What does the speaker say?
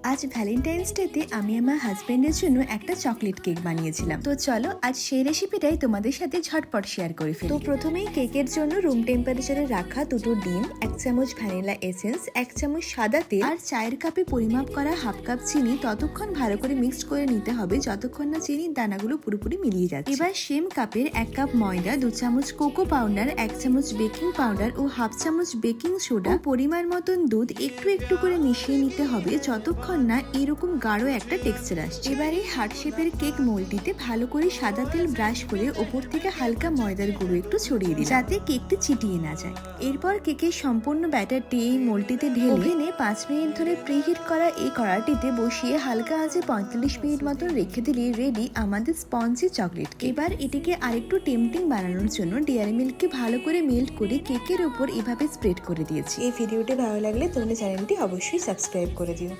আজ ভ্যালেন্টাইন্স ডেতে আমি আমার হাজবেন্ডের জন্য একটা চকলেট কেক বানিয়েছিলাম। তো চলো আজ সেই রেসিপিটাই তোমাদের সাথে ঝটপট শেয়ার করে ফেলি। তো প্রথমেই কেকের জন্য রুম টেম্পারেচারে রাখা দুটো ডিম, 1 চামচ ভ্যানিলা এসেন্স, 1 চামচ সাদা তেল আর চায়ের কাপে পরিমাপ করা হাফ কাপ চিনি ততক্ষণ ভালো করে মিক্সড করে নিতে হবে যতক্ষণ না চিনির দানাগুলো পুরোপুরি মিলিয়ে যাচ্ছে। এবার সেম কাপের 1 কাপ ময়দা, 2 চামচ কোকো পাউডার, 1 চামচ বেকিং পাউডার ও হাফ চামচ বেকিং সোডা, পরিমাণ মতন দুধ একটু একটু করে মিশিয়ে নিতে হবে যতক্ষণ না এরকম গাঢ় একটা টেক্সচার আসছে। এবারে হার্ট শেপের কেক মোল্ডটিতে ভালো করে সাদা তেল ব্রাশ করে ওপর থেকে হালকা ময়দার গুঁড়ো একটু ছড়িয়ে দিই যাতে কেকটি চিটিয়ে না যায়। এরপর কেকের সম্পূর্ণ ব্যাটারটি এই মোল্ডটিতে ঢেলে ওভেনে 5 মিনিট ধরে প্রিহিট করা এই কড়াটিতে বসিয়ে হালকা আঁচে 45 মিনিট মতন রেখে দিলে রেডি আমাদের স্পঞ্জি চকলেট। এবার এটিকে আরেকটু টেম্পটিং বানানোর জন্য ডেয়ারি মিল্ককে ভালো করে মেল্ট করে কেকের উপর এভাবে স্প্রেড করে দিয়েছি। এই ভিডিওটি ভালো লাগলে তোমরা চ্যানেলটি অবশ্যই সাবস্ক্রাইব করে দিও।